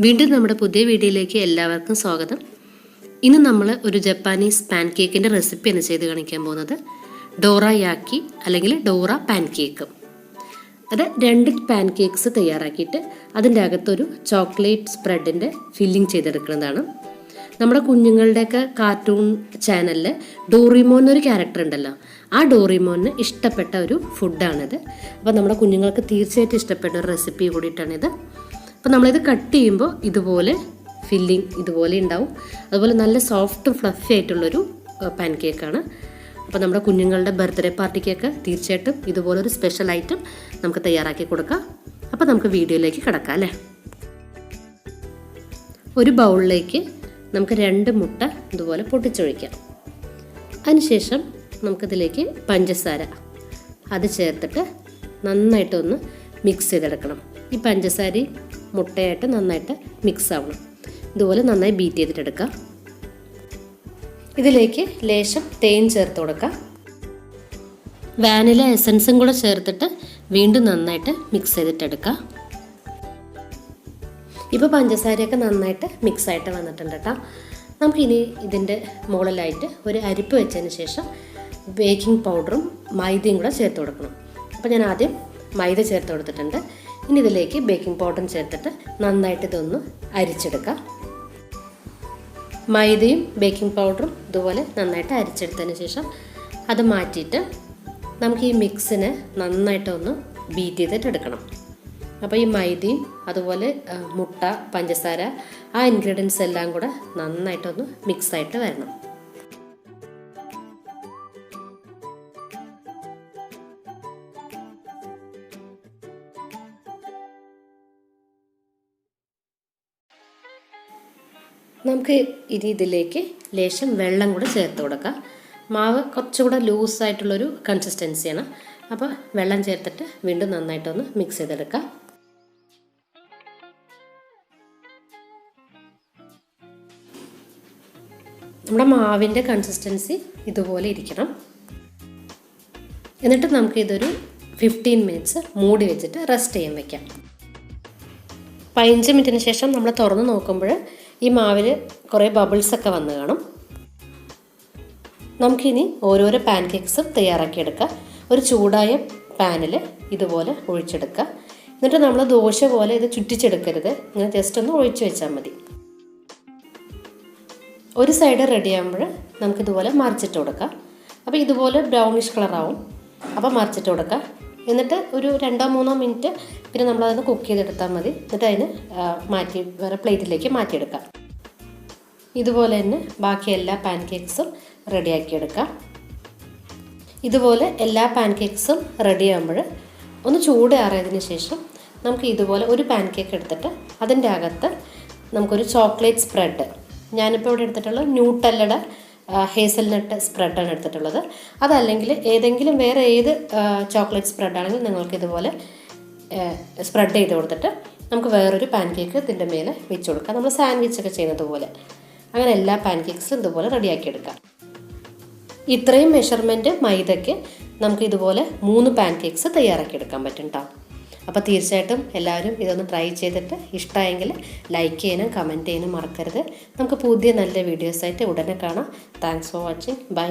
വീണ്ടും നമ്മുടെ പുതിയ വീഡിയോയിലേക്ക് എല്ലാവർക്കും സ്വാഗതം. ഇന്ന് നമ്മൾ ഒരു ജപ്പാനീസ് പാൻകേക്കിൻ്റെ റെസിപ്പിയാണ് ചെയ്ത് കാണിക്കാൻ പോകുന്നത്. ഡോറായാക്കി അല്ലെങ്കിൽ ഡോറ പാൻകേക്ക്. അത് 2 പാൻകേക്ക്സ് തയ്യാറാക്കിയിട്ട് അതിൻ്റെ അകത്തൊരു ചോക്ലേറ്റ് സ്പ്രെഡിൻ്റെ ഫില്ലിംഗ് ചെയ്തെടുക്കുന്നതാണ്. നമ്മുടെ കുഞ്ഞുങ്ങളുടെയൊക്കെ കാർട്ടൂൺ ചാനലിൽ ഡോറിമോൻ എന്നൊരു ക്യാരക്ടർ ഉണ്ടല്ലോ, ആ ഡോറിമോന് ഇഷ്ടപ്പെട്ട ഒരു ഫുഡാണിത്. അപ്പോൾ നമ്മുടെ കുഞ്ഞുങ്ങൾക്ക് തീർച്ചയായിട്ടും ഇഷ്ടപ്പെട്ട ഒരു റെസിപ്പി കൂടിയിട്ടാണിത്. അപ്പോൾ നമ്മളിത് കട്ട് ചെയ്യുമ്പോൾ ഇതുപോലെ ഫില്ലിംഗ് ഇതുപോലെ ഉണ്ടാവും. അതുപോലെ നല്ല സോഫ്റ്റും ഫ്ലഫി ആയിട്ടുള്ളൊരു പാൻകേക്കാണ്. അപ്പോൾ നമ്മുടെ കുഞ്ഞുങ്ങളുടെ ബർത്ത്ഡേ പാർട്ടിക്കൊക്കെ തീർച്ചയായിട്ടും ഇതുപോലൊരു സ്പെഷ്യൽ ഐറ്റം നമുക്ക് തയ്യാറാക്കി കൊടുക്കാം. അപ്പോൾ നമുക്ക് വീഡിയോയിലേക്ക് കിടക്കാം അല്ലേ. ഒരു ബൗളിലേക്ക് നമുക്ക് 2 മുട്ട ഇതുപോലെ പൊട്ടിച്ചൊഴിക്കാം. അതിനുശേഷം നമുക്കിതിലേക്ക് പഞ്ചസാര അത് ചേർത്തിട്ട് നന്നായിട്ടൊന്ന് മിക്സ് ചെയ്തെടുക്കണം. ഈ പഞ്ചസാരയും മുട്ടയായിട്ട് നന്നായിട്ട് മിക്സ് ആവണം. ഇതുപോലെ നന്നായി ബീറ്റ് ചെയ്തിട്ടെടുക്കുക. ഇതിലേക്ക് ലേശം തേൻ ചേർത്ത് കൊടുക്കുക. വാനില എസൻസും കൂടെ ചേർത്തിട്ട് വീണ്ടും നന്നായിട്ട് മിക്സ് ചെയ്തിട്ടെടുക്കുക. ഇപ്പോൾ പഞ്ചസാരയൊക്കെ നന്നായിട്ട് മിക്സായിട്ട് വന്നിട്ടുണ്ട് കേട്ടോ. നമുക്കിനി ഇതിൻ്റെ മുകളിലായിട്ട് ഒരു അരിപ്പ് വെച്ചതിന് ശേഷം ബേക്കിംഗ് പൗഡറും മൈദയും കൂടെ ചേർത്ത് കൊടുക്കണം. അപ്പോൾ ഞാൻ ആദ്യം മൈദ ചേർത്ത് കൊടുത്തിട്ടുണ്ട്. ഇനി ഇതിലേക്ക് ബേക്കിംഗ് പൗഡറും ചേർത്തിട്ട് നന്നായിട്ട് ഇതൊന്ന് അരിച്ചെടുക്കാം. മൈദയും ബേക്കിംഗ് പൗഡറും ഇതുപോലെ നന്നായിട്ട് അരിച്ചെടുത്തതിന് ശേഷം അത് മാറ്റിയിട്ട് നമുക്ക് ഈ മിക്സിനെ നന്നായിട്ടൊന്ന് ബീറ്റ് ചെയ്തിട്ട് എടുക്കണം. അപ്പോൾ ഈ മൈദയും അതുപോലെ മുട്ട, പഞ്ചസാര, ആ ഇൻഗ്രീഡിയൻസ് എല്ലാം കൂടെ നന്നായിട്ടൊന്ന് മിക്സായിട്ട് വരണം. നമുക്ക് ഇനി ഇതിലേക്ക് ലേശം വെള്ളം കൂടെ ചേർത്ത് കൊടുക്കാം. മാവ് കുറച്ചുകൂടെ ലൂസായിട്ടുള്ളൊരു കൺസിസ്റ്റൻസിയാണ്. അപ്പോൾ വെള്ളം ചേർത്തിട്ട് വീണ്ടും നന്നായിട്ടൊന്ന് മിക്സ് ചെയ്തെടുക്കാം. നമ്മുടെ മാവിൻ്റെ കൺസിസ്റ്റൻസി ഇതുപോലെ ഇരിക്കണം. എന്നിട്ട് നമുക്ക് ഇതൊരു 15 മിനിറ്റ്സ് മൂടി വെച്ചിട്ട് റെസ്റ്റ് ചെയ്യാൻ വയ്ക്കാം. 15 മിനിറ്റിന് ശേഷം നമ്മൾ തുറന്ന് നോക്കുമ്പോൾ ഈ മാവിൽ കുറേ ബബിൾസൊക്കെ വന്ന് കാണും. നമുക്കിനി ഓരോരോ പാൻകേക്ക്സും തയ്യാറാക്കിയെടുക്കാം. ഒരു ചൂടായ പാനിൽ ഇതുപോലെ ഒഴിച്ചെടുക്കുക. എന്നിട്ട് നമ്മൾ ദോശ പോലെ ഇത് ചുറ്റിച്ചെടുക്കരുത്, ഇങ്ങനെ ജസ്റ്റ് ഒന്ന് ഒഴിച്ച് വെച്ചാൽ മതി. ഒരു സൈഡ് റെഡി ആകുമ്പോൾ നമുക്കിതുപോലെ മറിച്ചിട്ട് കൊടുക്കാം. അപ്പോൾ ഇതുപോലെ ബ്രൗണിഷ് കളറാവും. അപ്പോൾ മറിച്ചിട്ട് കൊടുക്കാം. എന്നിട്ട് ഒരു 2-3 മിനിറ്റ് പിന്നെ നമ്മളതൊന്ന് കുക്ക് ചെയ്തെടുത്താൽ മതി. എന്നിട്ട് അതിന് മാറ്റി വേറെ പ്ലേറ്റിലേക്ക് മാറ്റിയെടുക്കാം. ഇതുപോലെ തന്നെ ബാക്കി എല്ലാ പാൻകേക്ക്സും റെഡിയാക്കിയെടുക്കാം. ഇതുപോലെ എല്ലാ പാൻകേക്ക്സും റെഡി ആകുമ്പോൾ ഒന്ന് ചൂടാറിയതിന് ശേഷം നമുക്ക് ഇതുപോലെ ഒരു പാൻകേക്ക് എടുത്തിട്ട് അതിൻ്റെ അകത്ത് നമുക്കൊരു ചോക്ലേറ്റ് സ്പ്രെഡ്, ഞാനിപ്പോൾ ഇവിടെ എടുത്തിട്ടുള്ളത് ന്യൂട്ടല്ലയുടെ ഹേസൽനട്ട് സ്പ്രെഡാണ് എടുത്തിട്ടുള്ളത്. അതല്ലെങ്കിൽ ഏതെങ്കിലും വേറെ ഏത് ചോക്ലേറ്റ് സ്പ്രെഡാണെങ്കിലും നിങ്ങൾക്ക് ഇതുപോലെ സ്പ്രെഡ് ചെയ്ത് കൊടുത്തിട്ട് നമുക്ക് വേറൊരു പാൻകേക്ക് ഇതിൻ്റെ മേലെ വെച്ച് കൊടുക്കാം. നമ്മൾ സാൻഡ്വിച്ചൊക്കെ ചെയ്യുന്നത് പോലെ അങ്ങനെ എല്ലാ പാൻകേക്ക്സും ഇതുപോലെ റെഡിയാക്കിയെടുക്കാം. ഇത്രയും മെഷർമെൻറ്റ് മൈദയ്ക്ക് നമുക്ക് ഇതുപോലെ 3 പാൻകേക്ക്സ് തയ്യാറാക്കിയെടുക്കാൻ പറ്റും കേട്ടോ. അപ്പോൾ തീർച്ചയായിട്ടും എല്ലാവരും ഇതൊന്ന് ട്രൈ ചെയ്തിട്ട് ഇഷ്ടമായെങ്കിൽ ലൈക്ക് ചെയ്യാനും കമൻറ്റ് ചെയ്യാനും മറക്കരുത്. നമുക്ക് പുതിയ നല്ല വീഡിയോസായിട്ട് ഉടനെ കാണാം. Thanks for watching. ബൈ.